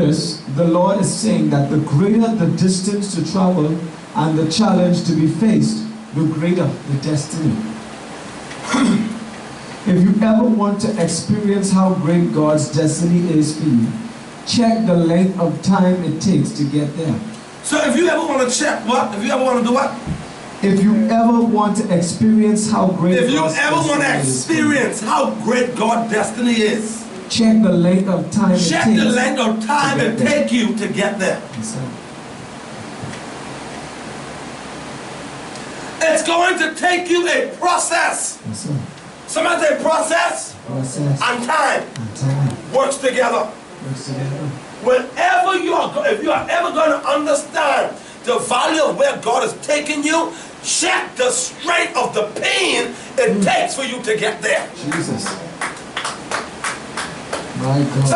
This, the Lord is saying that the greater the distance to travel and the challenge to be faced, the greater the destiny. If you ever want to experience how great God's destiny is for you, check the length of time it takes to get there. So if you ever want to check what? If you ever want to do what? If you ever want to experience how great If you God's ever want to destiny is, experience how great God's destiny is, check the length of time it check takes the length of time it takes you to get there. Yes, sir. It's going to take you a process. Yes, sir. Somebody say process Process and time and time works together. works together. Whenever you are, if you are ever going to understand the value of where God is taking you, check the strength of the pain it takes for you to get there. Jesus. My God.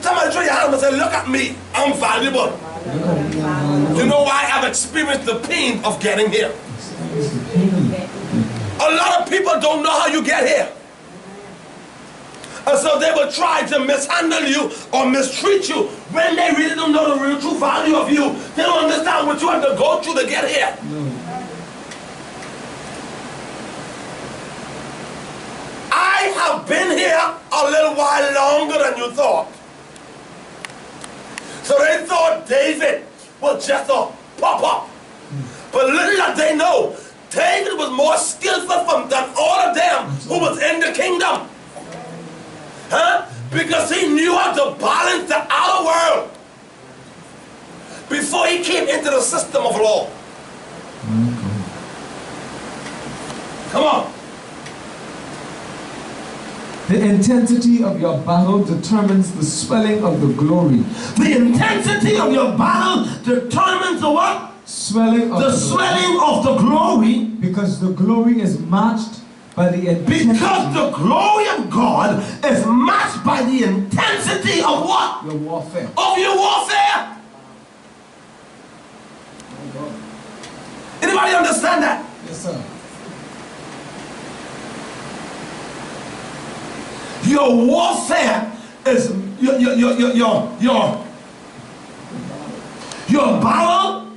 Somebody throw your hand and say, look at me, I'm valuable. Look at me, I'm valuable. You know why? I've experienced the pain of getting here. Experience the pain. A lot of people don't know how you get here. And so they will try to mishandle you or mistreat you when they really don't know the real true value of you. They don't understand what you have to go through to get here. No. I have been here a little while longer than you thought. So they thought David was just a pop-up. But little did they know, David was more skillful than all of them who was in the kingdom. Huh? Because he knew how to balance the outer world before he came into the system of law. Come on. The intensity of your battle determines the swelling of the glory. The intensity of your battle determines the what? Swelling of The swelling of the glory. Because the glory is matched by the intensity. Because the glory of God is matched by the intensity of what? Your warfare. Of your warfare. Anybody understand that? Yes, sir. Your warfare is your battle.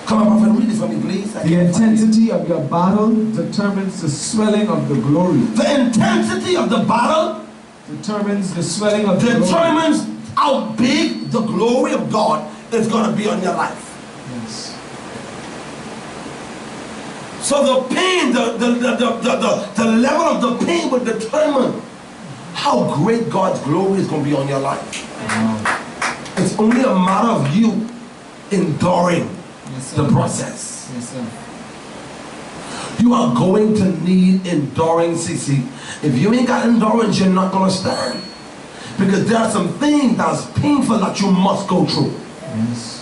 Come on, Prophet, read this for me, please. The intensity of your battle determines the swelling of the glory. The intensity of the battle Determines the swelling of the glory. determines how big the glory of God is going to be on your life. Yes. So the pain, the level of the pain will determine how great God's glory is going to be on your life. Wow. It's only a matter of you enduring Yes, sir. the process. Yes, sir. You are going to need endurance, CC. If you ain't got endurance, you're not going to stand. Because there are some things that's painful that you must go through. Yes.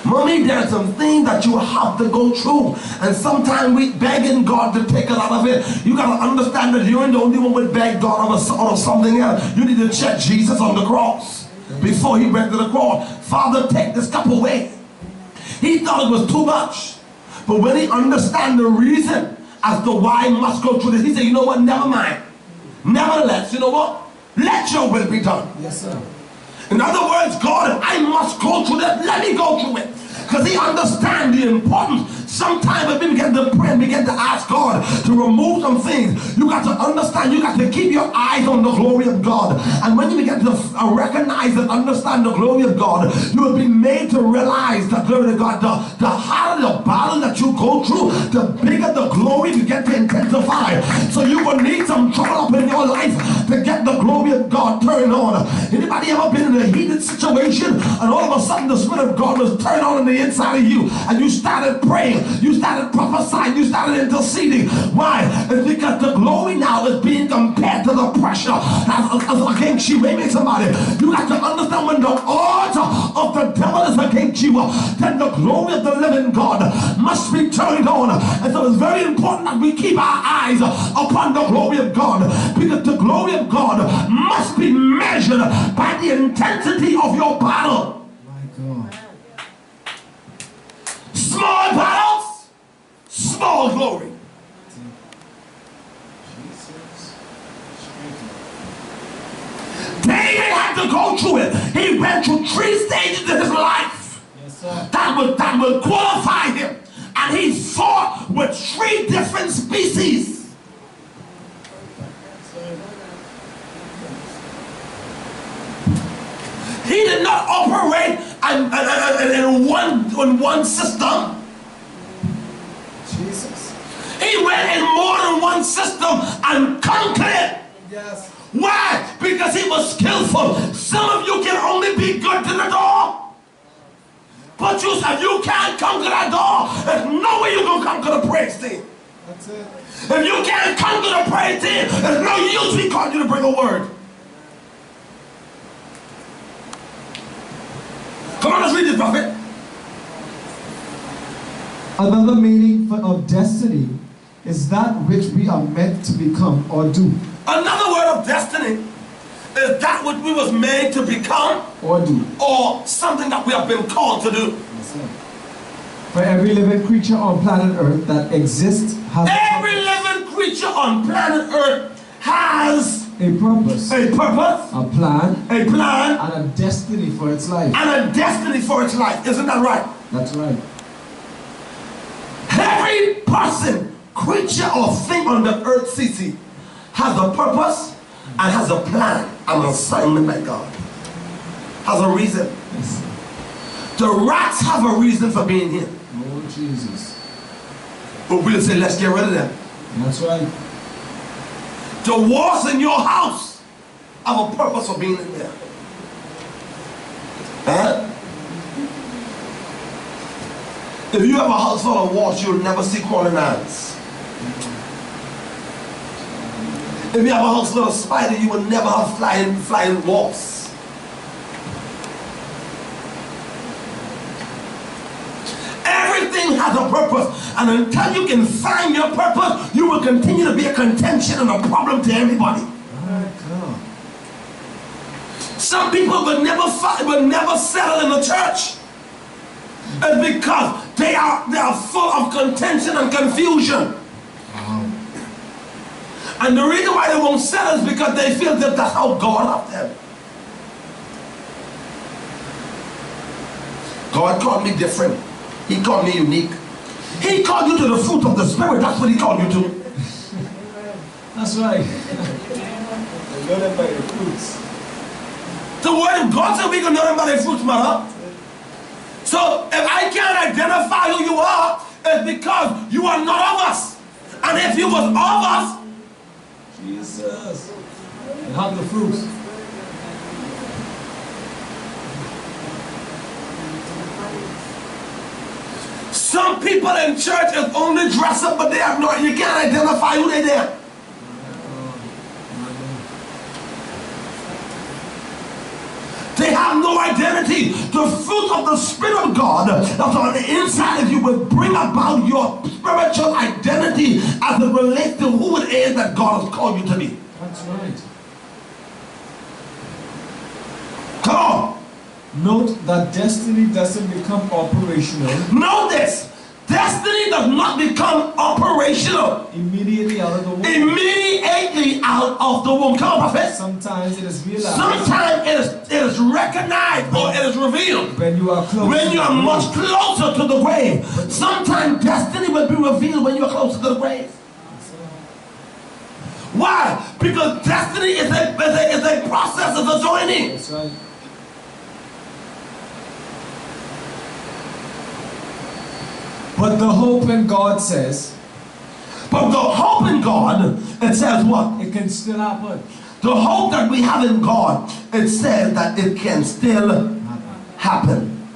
Mommy, there's some things that you have to go through. And sometimes we begging God to take it out of it. You got to understand that you ain't the only one who beg God out of something else. You need to check Jesus on the cross before he went to the cross. Father, take this cup away. He thought it was too much. But when he understand the reason as to why he must go through this, he said, you know what, never mind. Nevertheless, you know what? Let your will be done. Yes, sir. In other words, God, I must go through that. Let me go through it. Because he understands the importance. Sometimes when we begin to pray and begin to ask God to remove some things, you got to understand, you got to keep your eyes on the glory of God. And when you begin to recognize and understand the glory of God, you will be made to realize that, glory to God, the harder the battle that you go through, the bigger the glory begin to intensify. So you will need some trouble up in your life to get the glory of God turned on. Anybody ever been in a heated situation and all of a sudden the Spirit of God was turned on the inside of you and you started praying, you started prophesying, you started interceding? Why? It's because the glory now is being compared to the pressure as against you. Maybe somebody, you got to understand when the odds of the devil is against you, then the glory of the living God must be turned on. And so it's very important that we keep our eyes upon the glory of God, because the glory of God must be measured by the intensity of your battle. My God. Small battles, small glory. David had to go through it. He went through 3 stages in his life. Yes, sir. That would qualify him. And he fought with 3 different species. He did not operate in one system. Jesus. He went in more than one system and conquered. Yes. Why? Because he was skillful. Some of you can only be good to the door. But if you can't conquer that door, there's no way you're going to conquer the praise team. That's it. If you can't conquer the praise team, there's no use we called you to bring a word. Come on, let's read this, prophet. Another meaning of destiny is that which we are meant to become or do. Another word of destiny is that which we was made to become Or do. or something that we have been called to do. Yes, sir. For every living creature on planet Earth that exists has Every living creature on planet Earth has a purpose, a purpose, a plan, a plan, and a destiny for its life. and a destiny for its life. Isn't that right? That's right. Every person, creature, or thing on the earth, CC, has a purpose and has a plan and an assignment by God. Has a reason. Yes. The rats have a reason for being here. Oh, Jesus. But we'll say, let's get rid of them. That's right. The walls in your house have a purpose for being in there. Huh? If you have a house full of walls, you'll never see crawling ants. If you have a house full of spiders, you will never have flying wasps. Everything has a purpose, and until you can find your purpose, you will continue to be a contention and a problem to everybody. Some people will never settle in the church. It's because they are full of contention and confusion. And the reason why they won't settle is because they feel that that's how God loved them. God called me different. He called me unique. He called you to the fruit of the Spirit. That's what he called you to. That's right. They know them by the fruits. The word of God said we can know them by their fruits, mother. So if I can't identify who you are, it's because you are not of us. And if you was of us, Jesus. And have the fruits. some people in church is only dressed up, but they have no, you can't identify who they are. They have no identity. The fruit of the Spirit of God that's on the inside of you will bring about your spiritual identity as it relates to who it is that God has called you to be. That's right. Come on. Note that destiny doesn't become operational Know this. Destiny does not become operational immediately out of the womb. immediately out of the womb. Come on, prophet. Sometimes it is realized Sometimes it is recognized or it is revealed when you are close. when you are much closer to the grave. Sometimes destiny will be revealed when you are closer to the grave. Why? Because destiny is a process of a joining. That's right. But the hope in God says, But the hope in God, it says what? it can still happen. The hope that we have in God, it says that it can still happen.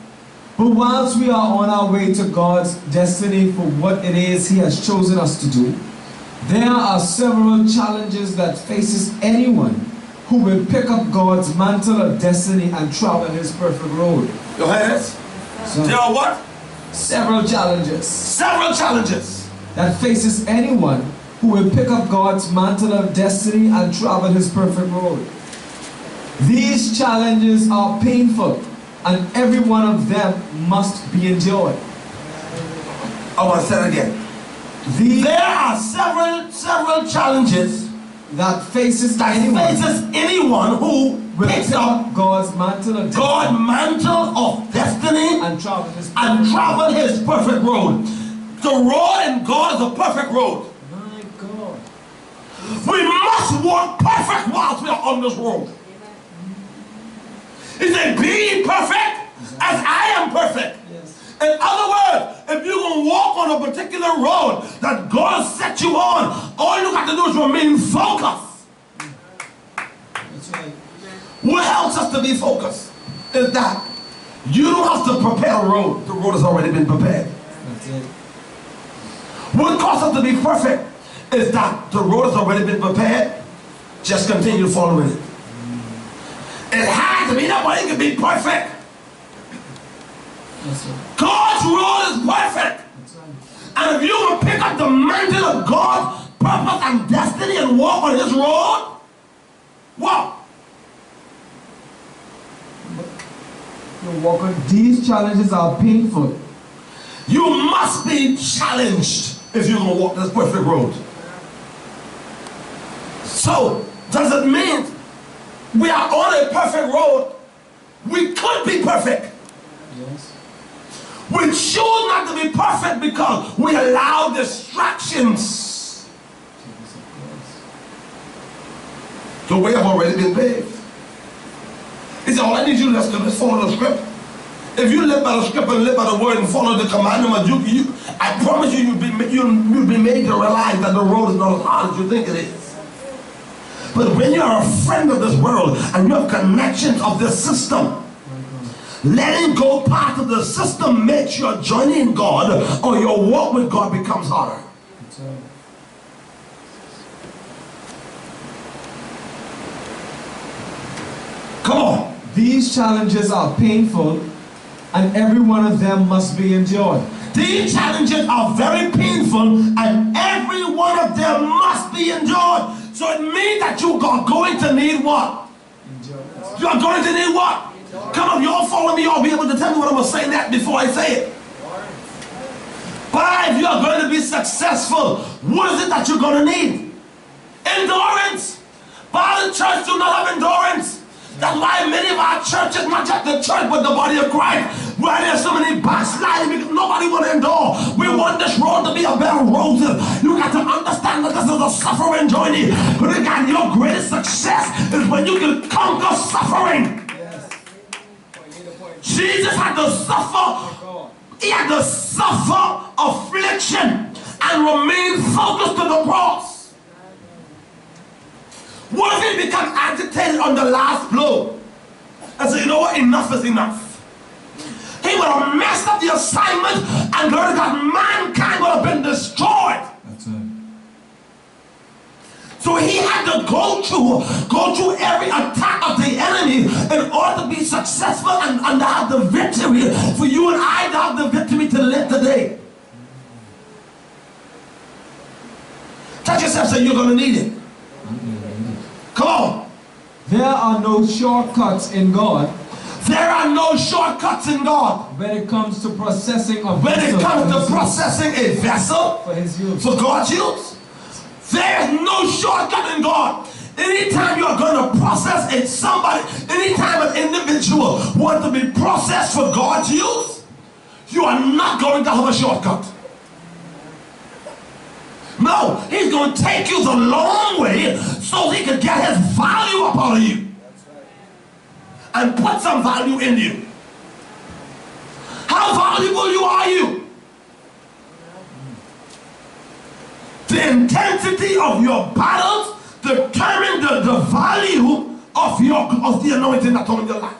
But whilst we are on our way to God's destiny for what it is He has chosen us to do, there are several challenges that faces anyone who will pick up God's mantle of destiny and travel His perfect road. You hear this? So, There are what? several challenges Several challenges. that faces anyone who will pick up God's mantle of destiny and travel His perfect road. These challenges are painful, and every one of them must be endured. I want to say it again. There are several challenges that faces anyone who will picks pick up up God's mantle of God's mantle of destiny and travel his perfect road. The road in God is a perfect road. My God. We must walk perfect whilst we are on this road. He said, be ye perfect as I am perfect. Yes. In other words, if you're going to walk on a particular road that God has set you on, all you got to do is remain focused. That's right. What helps us to be focused is that you don't have to prepare a road. The road has already been prepared. That's it. What causes us to be perfect is that the road has already been prepared. Just continue following it. It has to be, nobody can be perfect. That's right. God's road is perfect. That's right. And if you will pick up the mantle of God's purpose and destiny and walk on his road, what? These challenges are painful. You must be challenged if you're going to walk this perfect road. So, does it mean we are on a perfect road? We could be perfect. Yes. We choose not to be perfect because we allow distractions. The way have already been paved. He said, all I need you to do is follow the script. If you live by the script and live by the word and follow the commandment, I promise you, you'll be made to realize that the road is not as hard as you think it is. But when you're a friend of this world and you have connections of this system, letting go part of the system makes your journey in God or your walk with God becomes harder. Come on. These challenges are painful, and every one of them must be endured. These challenges are very painful, and every one of them must be endured. So it means that you are going to need what? Endurance. You are going to need what? Come on, you all follow me. Y'all be able to tell me what I'm going to say that before I say it. But if you are going to be successful, what is it that you're going to need? Endurance. But the church do not have endurance. That's why many of our churches, not just the church, but the body of Christ, where there's so many backsliding because nobody want to endure. We want this road to be a bed of roses. You got to understand that this is a suffering journey. But again, your greatest success is when you can conquer suffering. Yes. Jesus had to suffer. He had to suffer affliction and remain focused to the cross. What if he become agitated on the last blow and say, you know what, enough is enough? He would have messed up the assignment and glory to God, mankind would have been destroyed. That's right. So he had to go through every attack of the enemy in order to be successful and to have the victory for you and I to have the victory to live today. Touch yourself, say you're going to need it. Come on. There are no shortcuts in God. There are no shortcuts in God. When it comes to processing a When vessel it comes to processing a vessel for his use. for God's use, there is no shortcut in God. Anytime you are going to process it, somebody, anytime an individual wants to be processed for God's use, you are not going to have a shortcut. No, he's going to take you the long way so he can get his value up out of you and put some value in you. How valuable are you? The intensity of your battles determine the value of the anointing that's on your life.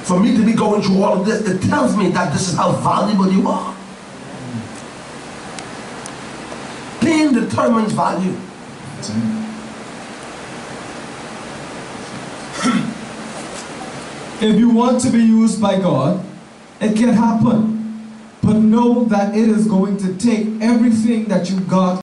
For me to be going through all of this, it tells me that this is how valuable you are. Pain determines value. If you want to be used by God, it can happen. But know that it is going to take everything that you got